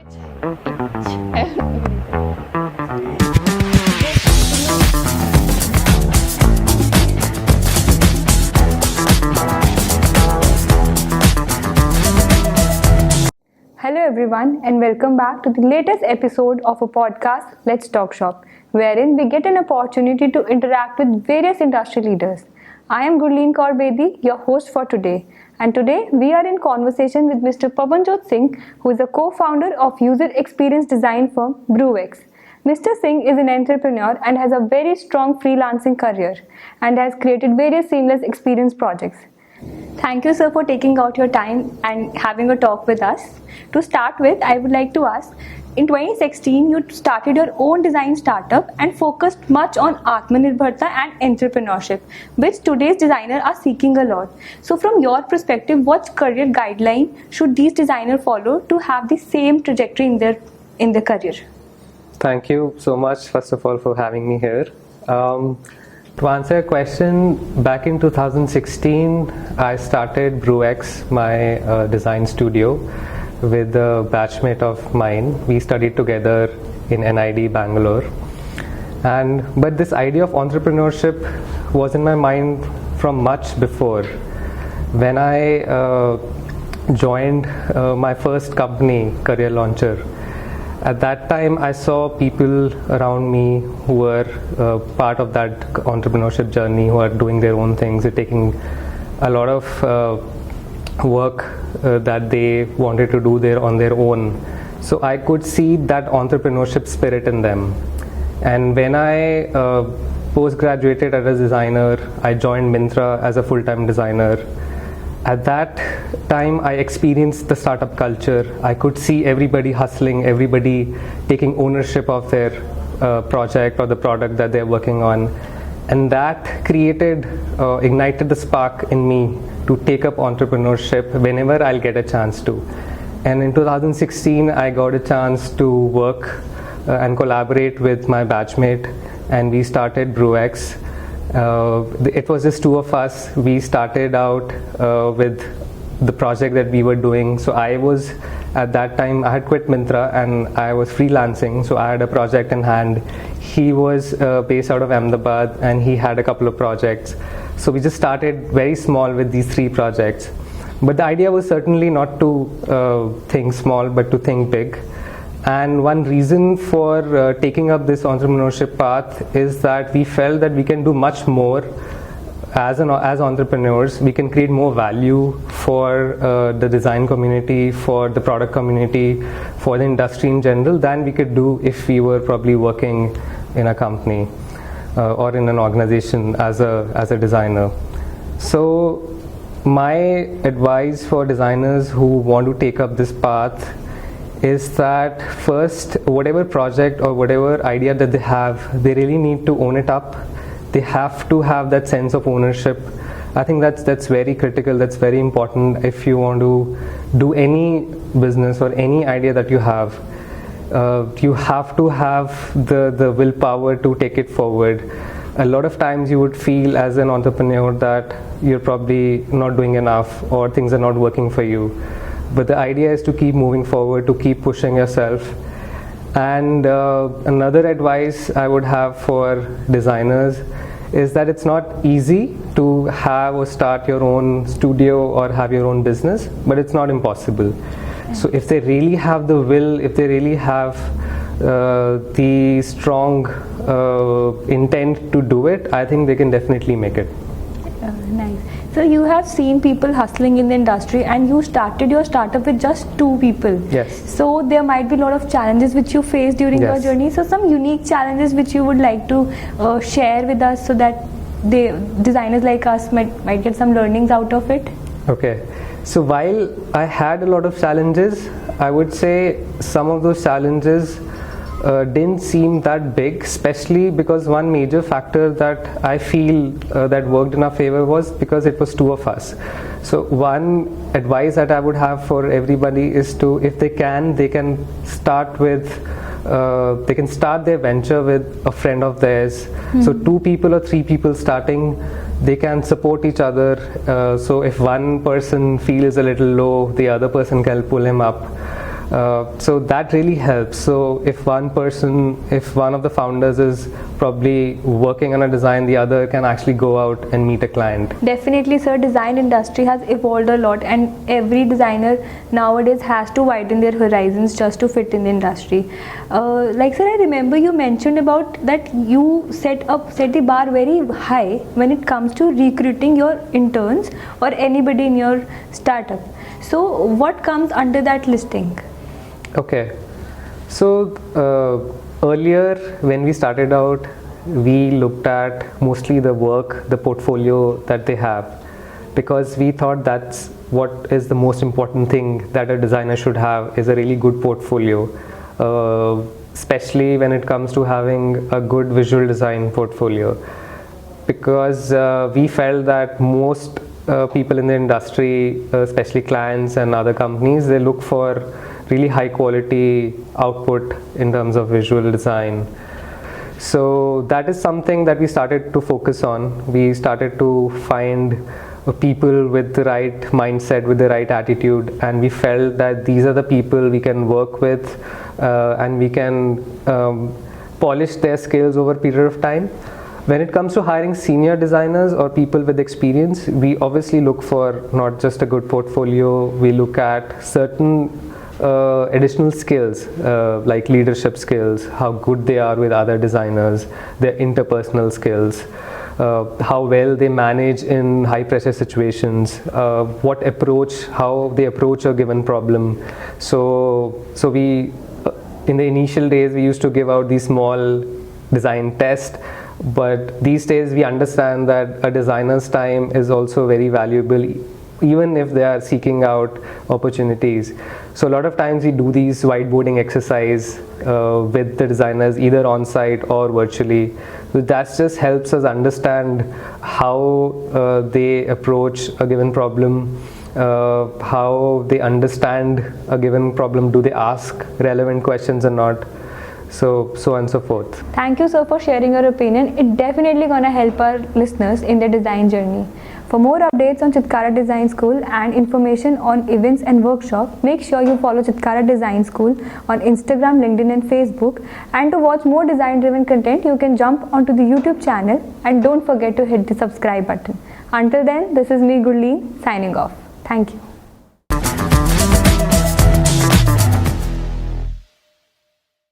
Hello everyone and welcome back to the latest episode of a podcast, Let's Talk Shop, wherein we get an opportunity to interact with various industry leaders. I am Gurleen Kaur Bedi, your host for today, and today we are in conversation with Mr. Pawanjot Singh, who is a co-founder of user experience design firm Brewex. Mr. Singh is an entrepreneur and has a very strong freelancing career and has created various seamless experience projects. Thank you, sir, for taking out your time and having a talk with us. To start with, I would like to ask, in 2016, you started your own design startup and focused much on Atmanirbharta and entrepreneurship, which today's designers are seeking a lot. So from your perspective, what career guideline should these designers follow to have the same trajectory in their career? Thank you so much, first of all, for having me here. To answer your question, back in 2016, I started Brewex, my design studio, with a batchmate of mine. We studied together in NID Bangalore. But this idea of entrepreneurship was in my mind from much before. When I joined my first company, Career Launcher, at that time I saw people around me who were part of that entrepreneurship journey, who are doing their own things, they're taking a lot of work that they wanted to do there on their own. So I could see that entrepreneurship spirit in them. And when I post-graduated as a designer, I joined Myntra as a full-time designer. At that time, I experienced the startup culture. I could see everybody hustling, everybody taking ownership of their project or the product that they're working on. And that ignited the spark in me to take up entrepreneurship whenever I'll get a chance to. And in 2016, I got a chance to work and collaborate with my batchmate, and we started Brewex. It was just two of us. We started out with the project that we were doing. So at that time, I had quit Myntra and I was freelancing. So I had a project in hand. He was based out of Ahmedabad and he had a couple of projects. So we just started very small with these 3 projects. But the idea was certainly not to think small, but to think big. And one reason for taking up this entrepreneurship path is that we felt that we can do much more as entrepreneurs. We can create more value for the design community, for the product community, for the industry in general than we could do if we were probably working in a company or in an organization as a designer. So my advice for designers who want to take up this path is that first, whatever project or whatever idea that they have, they really need to own it up. They have to have that sense of ownership. I think that's very critical, that's very important if you want to do any business or any idea that you have. You have to have the willpower to take it forward. A lot of times you would feel as an entrepreneur that you're probably not doing enough or things are not working for you. But the idea is to keep moving forward, to keep pushing yourself. And another advice I would have for designers is that it's not easy to have or start your own studio or have your own business, but it's not impossible. So if they really have the will, if they really have the strong intent to do it, I think they can definitely make it. Nice. So you have seen people hustling in the industry and you started your startup with just 2 people. Yes. So there might be a lot of challenges which you faced during your journey. So some unique challenges which you would like to share with us so that the designers like us might get some learnings out of it. Okay. So while I had a lot of challenges, I would say some of those challenges didn't seem that big, especially because one major factor that I feel that worked in our favor was because it was 2 of us. So one advice that I would have for everybody is to, if they can start their venture with a friend of theirs. So 2 people or 3 people starting, they can support each other. So if one person feels a little low, the other person can pull him up. So that really helps. So if one of the founders is probably working on a design, the other can actually go out and meet a client. Definitely, sir. Design industry has evolved a lot, and every designer nowadays has to widen their horizons just to fit in the industry. Like, sir, I remember you mentioned about that you set the bar very high when it comes to recruiting your interns or anybody in your startup. So what comes under that listing? Okay, so earlier when we started out, we looked at mostly the work, the portfolio that they have, because we thought that's what is the most important thing that a designer should have, is a really good portfolio, especially when it comes to having a good visual design portfolio, because we felt that most people in the industry, especially clients and other companies, they look for really high quality output in terms of visual design. So that is something that we started to focus on. We started to find people with the right mindset, with the right attitude, and we felt that these are the people we can work with, and we can polish their skills over a period of time. When it comes to hiring senior designers or people with experience, we obviously look for not just a good portfolio, we look at certain additional skills, like leadership skills, how good they are with other designers, their interpersonal skills, how well they manage in high pressure situations, how they approach a given problem. So we, in the initial days, we used to give out these small design tests, but these days we understand that a designer's time is also very valuable, even if they are seeking out opportunities. So a lot of times we do these whiteboarding exercise with the designers, either on site or virtually. So that just helps us understand how they approach a given problem, how they understand a given problem, do they ask relevant questions or not, so on and so forth. Thank you, sir, for sharing your opinion. It definitely gonna help our listeners in their design journey. For more updates on Chitkara Design School and information on events and workshops, make sure you follow Chitkara Design School on Instagram, LinkedIn and Facebook. And to watch more design-driven content, you can jump onto the YouTube channel and don't forget to hit the subscribe button. Until then, this is me, Gurleen, signing off. Thank you.